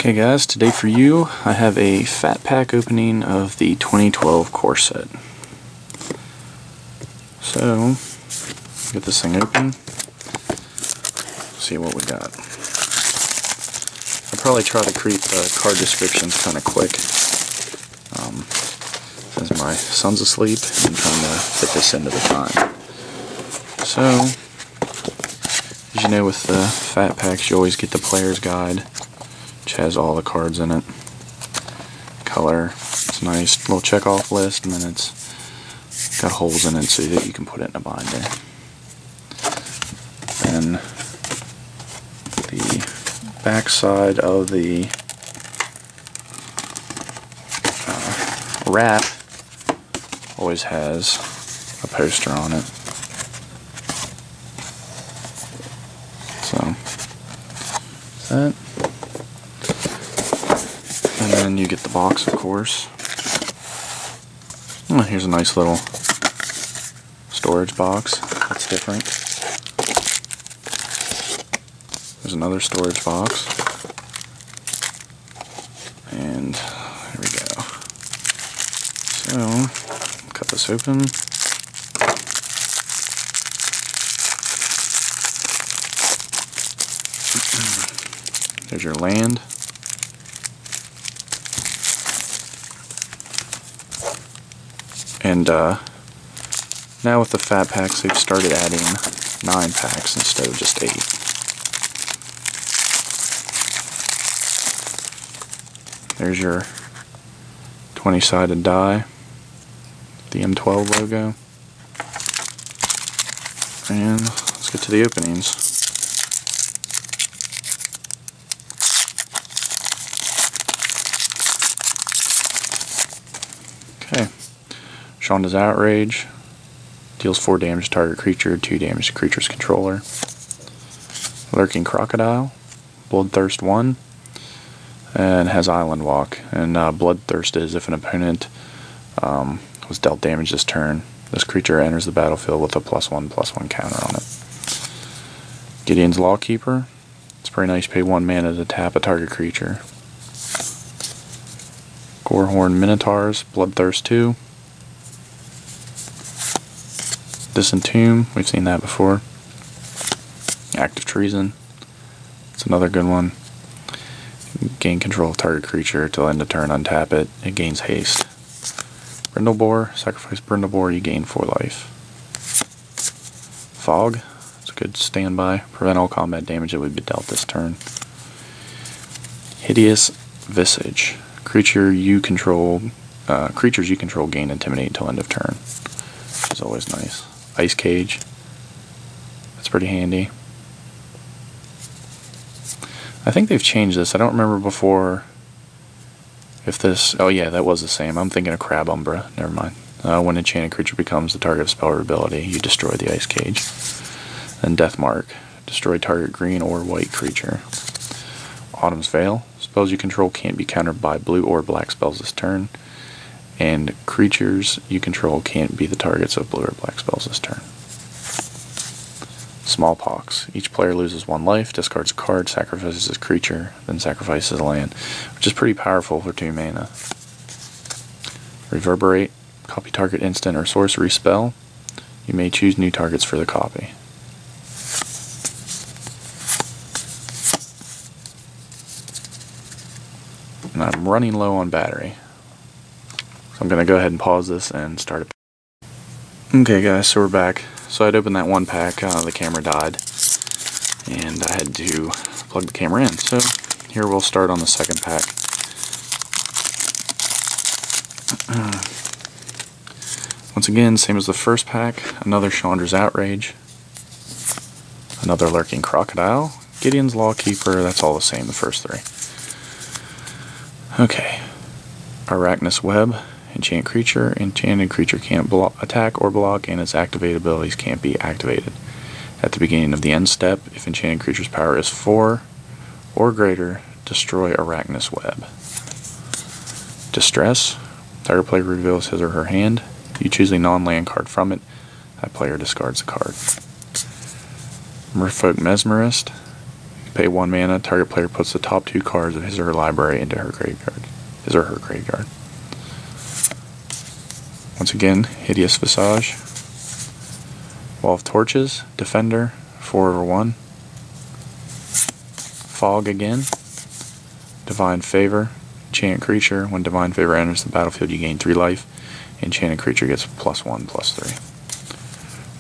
Okay guys, today for you I have a fat pack opening of the 2012 core set. So, get this thing open, see what we got. I'll probably try to keep the card descriptions kind of quick, as my son's asleep and I'm trying to fit this into the time. So, as you know, with the fat packs you always get the player's guide, which has all the cards in it. Color, it's a nice little check-off list, and then it's got holes in it so that you can put it in a binder. Then the back side of the wrap always has a poster on it. So, that. And then you get the box, of course. Oh, here's a nice little storage box. That's different. There's another storage box. And there we go. So, cut this open. There's your land. And now with the fat packs, they've started adding 9 packs instead of just 8. There's your 20-sided die, the M12 logo. And let's get to the openings. Okay. Shonda's Outrage deals 4 damage to target creature, 2 damage to creature's controller. Lurking Crocodile, Bloodthirst 1, and has Island Walk. And Bloodthirst is if an opponent was dealt damage this turn, this creature enters the battlefield with a +1/+1 counter on it. Gideon's Lawkeeper, it's pretty nice, pay 1 mana to tap a target creature. Gorehorn Minotaurs, Bloodthirst 2. Disentomb, we've seen that before. Act of Treason, it's another good one. Gain control of target creature till end of turn, untap it, it gains haste. Brindlebore, sacrifice Brindlebore, you gain 4 life. Fog, it's a good standby, prevent all combat damage that would be dealt this turn. Hideous Visage, creatures you control gain intimidate till end of turn, which is always nice. Ice Cage, that's pretty handy. I think they've changed this. I don't remember before if this... Oh yeah, that was the same. I'm thinking of Crab Umbra. Never mind. When an enchanted creature becomes the target of spell or ability, you destroy the Ice Cage. Then Deathmark, destroy target green or white creature. Autumn's Veil, spells you control can't be countered by blue or black spells this turn. And creatures you control can't be the targets of blue or black spells this turn. Smallpox. Each player loses 1 life, discards a card, sacrifices a creature, then sacrifices a land, which is pretty powerful for 2 mana. Reverberate. Copy target instant or sorcery spell. You may choose new targets for the copy. And I'm running low on battery, so I'm going to go ahead and pause this and start it. Okay guys, so we're back. So I'd opened that 1 pack, the camera died, and I had to plug the camera in. So here we'll start on the 2nd pack. Once again, same as the 1st pack, another Shonda's Outrage, another Lurking Crocodile, Gideon's Lawkeeper, that's all the same, the first 3. Okay, Arachnus Web, enchant creature, enchanted creature can't attack or block, and its activated abilities can't be activated. At the beginning of the end step, if enchanted creature's power is 4 or greater, destroy Arachnus Web. Distress, target player reveals his or her hand. You choose a non-land card from it, that player discards the card. Merfolk Mesmerist, Pay 1 mana, target player puts the top 2 cards of his or her library into her graveyard. His or her graveyard. Once again, Hideous Visage. Wall of Torches, Defender, 4/1. Fog again. Divine Favor, Enchanted Creature. When Divine Favor enters the battlefield, you gain 3 life. Enchanted Creature gets +1/+3.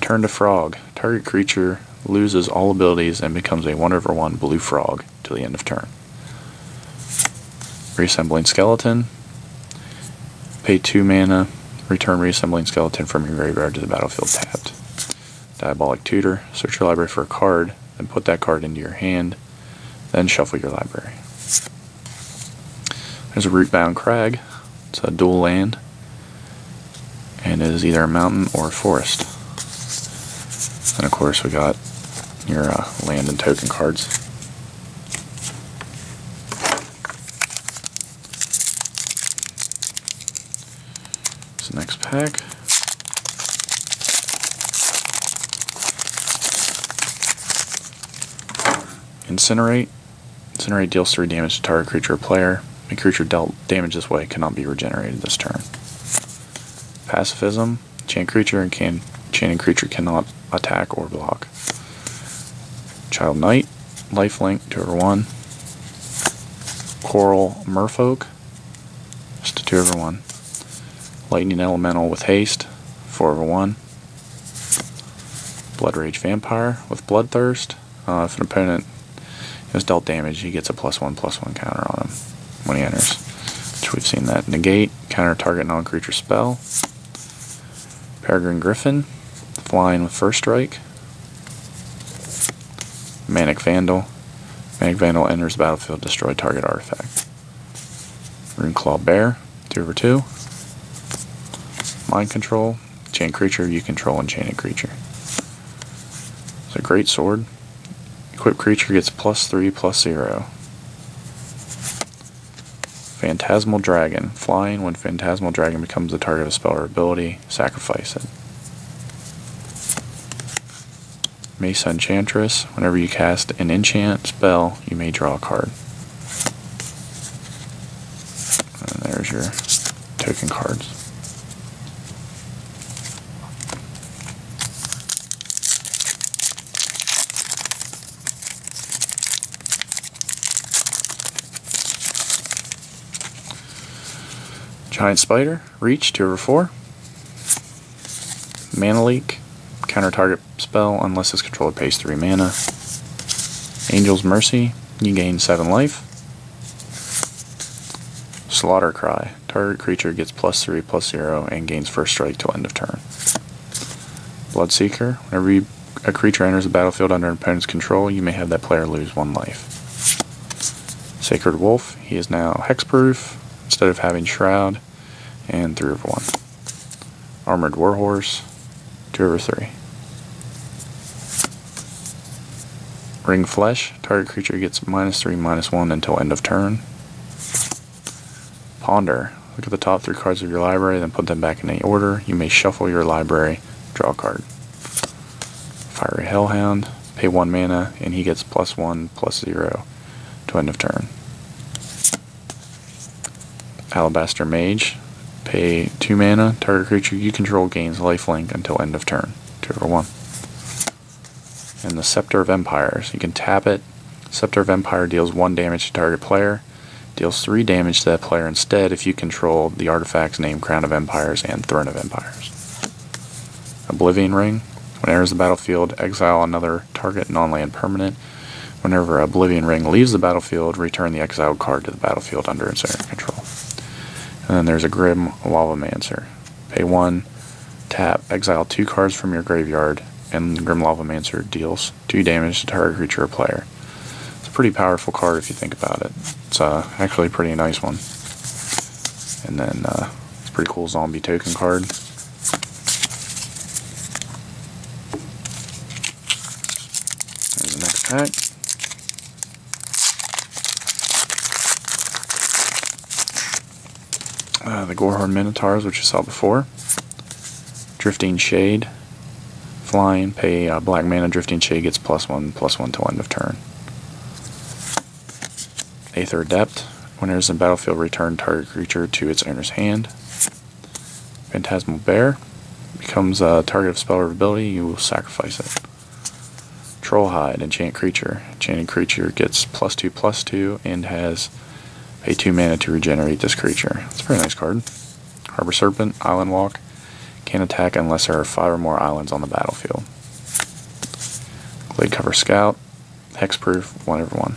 Turn to Frog. Target creature loses all abilities and becomes a 1/1 blue frog till the end of turn. Reassembling Skeleton. Pay 2 mana. Return Reassembling Skeleton from your graveyard to the battlefield tapped. Diabolic Tutor. Search your library for a card, then put that card into your hand, then shuffle your library. There's a Rootbound Crag. It's a dual land, and it is either a mountain or a forest. And of course we got your land and token cards. This next pack. Incinerate. Incinerate deals 3 damage to target creature or player. A creature dealt damage this way cannot be regenerated this turn. Pacifism. Enchanted creature and enchanted creature cannot attack or block. Child Knight. Lifelink, 2/1. Coral Merfolk. Just a 2/1. Lightning Elemental with haste, 4/1. Blood-Rage Vampire with Bloodthirst. If an opponent has dealt damage, he gets a +1/+1 counter on him when he enters. Which we've seen that. Negate, counter target non-creature spell. Peregrine Griffin, flying with First Strike. Manic Vandal. Manic Vandal enters the battlefield, destroy target artifact. Runeclaw Bear, 2/2. Mind Control, enchanted creature, you control enchanted creature. It's a great sword. Equipped creature gets +3/+0. Phantasmal Dragon, flying. When Phantasmal Dragon becomes the target of a spell or ability, sacrifice it. Mesa Enchantress, whenever you cast an enchant spell, you may draw a card. And there's your token cards. Giant Spider, Reach, 2/4. Mana Leak, counter target spell unless its controller pays 3 mana. Angel's Mercy, you gain 7 life. Slaughter Cry, target creature gets +3/+0 and gains First Strike till end of turn. Bloodseeker, whenever a creature enters the battlefield under an opponent's control, you may have that player lose 1 life. Sacred Wolf, he is now hexproof instead of having Shroud, and 3/1. Armored Warhorse, 2/3. Ring Flesh, target creature gets -3/-1 until end of turn. Ponder, look at the top 3 cards of your library, then put them back in any order. You may shuffle your library, draw a card. Fiery Hellhound, pay 1 mana, and he gets +1/+0 to end of turn. Alabaster Mage, pay 2 mana, target creature you control gains lifelink until end of turn, 2/1. And the Scepter of Empires, you can tap it. Scepter of Empire deals 1 damage to target player, deals 3 damage to that player instead if you control the artifacts named Crown of Empires and Throne of Empires. Oblivion Ring, when it enters the battlefield, exile another target non-land permanent. Whenever Oblivion Ring leaves the battlefield, return the exiled card to the battlefield under its owner control. And then there's a Grim Lavamancer. Pay 1, tap, exile 2 cards from your graveyard, and Grim Lavamancer deals 2 damage to target creature or player. It's a pretty powerful card if you think about it. It's actually a pretty nice one. And then it's a pretty cool zombie token card. There's the next pack. The Gorehorn Minotaurs, which you saw before. Drifting Shade, flying, pay black mana, Drifting Shade gets +1/+1 till end of turn. Aether Adept. When it is in battlefield, return target creature to its owner's hand. Phantasmal Bear. Becomes a target of spell or ability, you will sacrifice it. Trollhide, enchant creature. Enchanted creature gets +2/+2 and has pay 2 mana to regenerate this creature. It's a very nice card. Harbor Serpent, Island Walk. Can't attack unless there are 5 or more islands on the battlefield. Gladecover Scout. Hexproof, 1/1.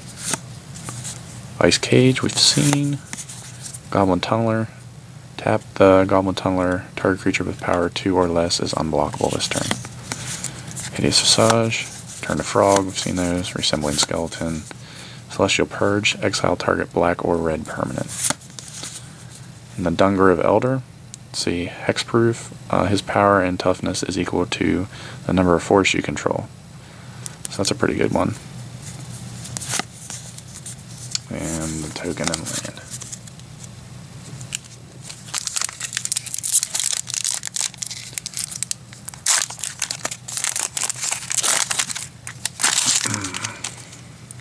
Ice Cage, we've seen. Goblin Tunneler. Tap the Goblin Tunneler. Target creature with power 2 or less is unblockable this turn. Hideous Visage. Turn to Frog, we've seen those. Resembling Skeleton. Celestial Purge. Exile target black or red permanent. And the Dungrove Elder. Let's see, Hexproof. His power and toughness is equal to the number of force you control. So that's a pretty good one. And the token and land.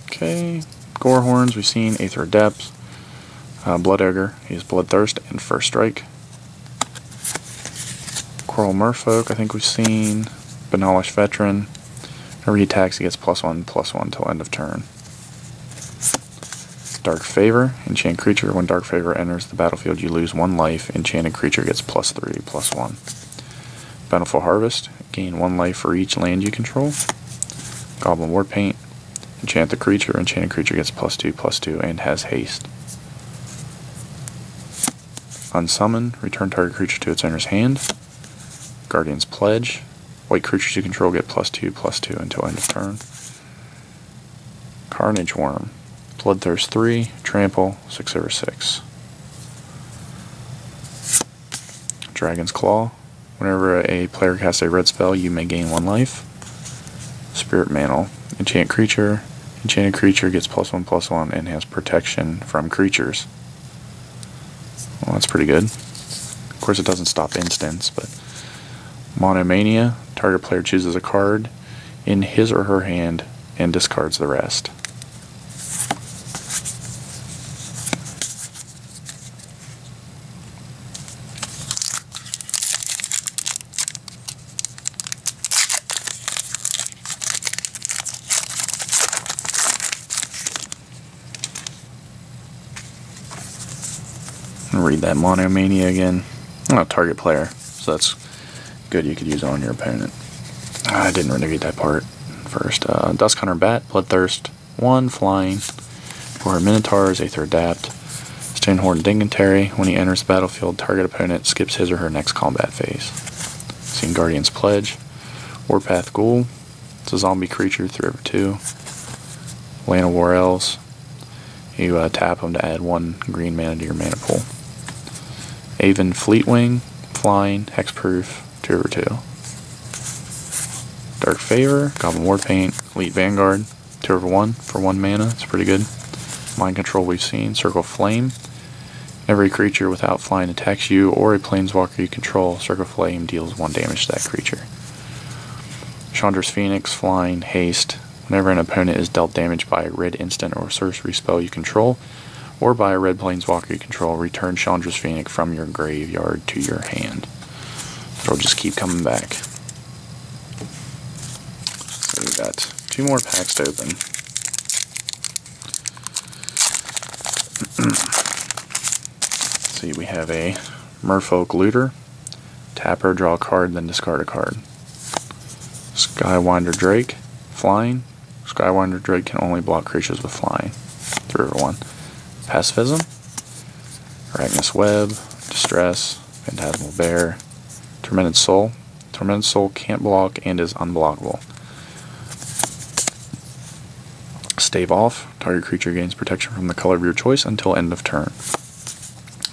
Okay, Gorehorns, we've seen. Aether Adept. Blood Ogre, he has Bloodthirst and First Strike. Coral Merfolk, I think we've seen. Benalish Veteran. Whenever he attacks, he gets +1/+1 till end of turn. Dark Favor, enchant creature. When Dark Favor enters the battlefield, you lose 1 life. Enchanted creature gets +3/+1. Bountiful Harvest, gain 1 life for each land you control. Goblin Warpaint, enchant the creature. Enchanted creature gets +2/+2 and has haste. Unsummon, return target creature to its owner's hand. Guardian's Pledge, white creatures you control get +2/+2 until end of turn. Carnage Worm, Bloodthirst 3, Trample, 6/6. Dragon's Claw, whenever a player casts a red spell, you may gain 1 life. Spirit Mantle, enchant creature. Enchanted creature gets +1/+1 and has protection from creatures. Well, that's pretty good. Of course, it doesn't stop instants, but Monomania, target player chooses a card in his or her hand and discards the rest. Read that Monomania again. Oh, target player. So that's good. You could use it on your opponent. I didn't really read that part first. Duskhunter Bat, Bloodthirst 1, flying. For Minotaurs, Aether Adapt. Stonehorn Dignitary. When he enters the battlefield, target opponent skips his or her next combat phase. Seen Guardian's Pledge. Warpath Ghoul. It's a zombie creature, 3/2. Land of War Elves. You tap them to add 1 green mana to your mana pool. Aven Fleetwing, flying, hexproof, 2/2. Dark Favor, Goblin Warpaint, Elite Vanguard, 2/1 for 1 mana. It's pretty good. Mind Control we've seen. Circle of Flame. Every creature without flying attacks you or a planeswalker you control. Circle of Flame deals 1 damage to that creature. Chandra's Phoenix, flying, haste. Whenever an opponent is dealt damage by a red instant or sorcery spell you control, or by a red planeswalker you control, return Chandra's Phoenix from your graveyard to your hand. It'll just keep coming back. So we got 2 more packs to open. Let's see, we have a Merfolk Looter. Tap her, draw a card, then discard a card. Skywinder Drake, flying. Skywinder Drake can only block creatures with flying. 3/1. Pacifism. Arachnus Web. Distress. Phantasmal Bear. Tormented Soul. Tormented Soul can't block and is unblockable. Stave Off. Target creature gains protection from the color of your choice until end of turn.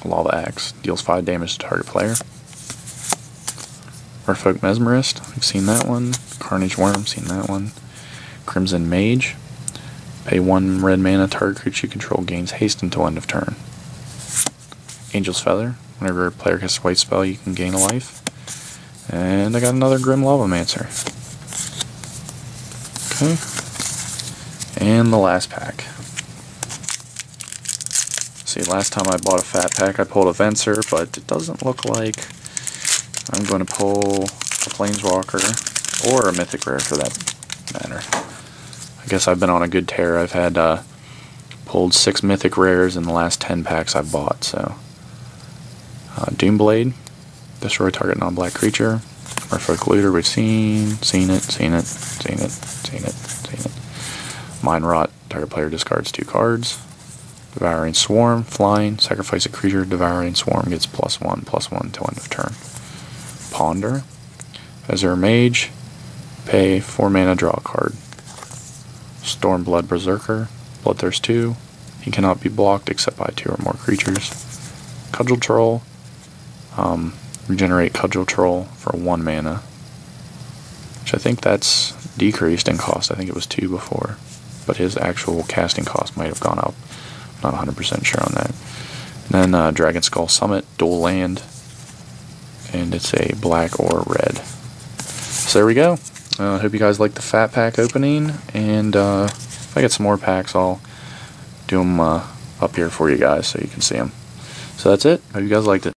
Lava Axe. Deals 5 damage to target player. Merfolk Mesmerist. We've seen that one. Carnage Worm. Seen that one. Crimson Mage. Pay 1 red mana, target creature you control gains haste until end of turn. Angel's Feather. Whenever a player casts a white spell, you can gain a life. And I got another Grim Lavamancer. Okay. And the last pack. see, last time I bought a fat pack I pulled a Venser, but it doesn't look like I'm going to pull a Planeswalker or a Mythic Rare for that matter. I guess I've been on a good tear. I've had pulled 6 Mythic Rares in the last 10 packs I've bought. So Doomblade, destroy target non-black creature. Merfolk Looter, we've seen it. Mind Rot, target player discards 2 cards. Devouring Swarm, flying, sacrifice a creature, Devouring Swarm gets +1/+1 till end of turn. Ponder, Azure Mage, pay 4 mana, draw a card. Stormblood Berserker, Bloodthirst 2, he cannot be blocked except by 2 or more creatures. Cudgel Troll, regenerate Cudgel Troll for 1 mana, which I think that's decreased in cost. I think it was 2 before, but his actual casting cost might have gone up. Not 100% sure on that. And then Dragon Skull Summit, dual land, and it's a black or red. So there we go. I hope you guys like the fat pack opening, and if I get some more packs, I'll do them up here for you guys so you can see them. So that's it. Hope you guys liked it.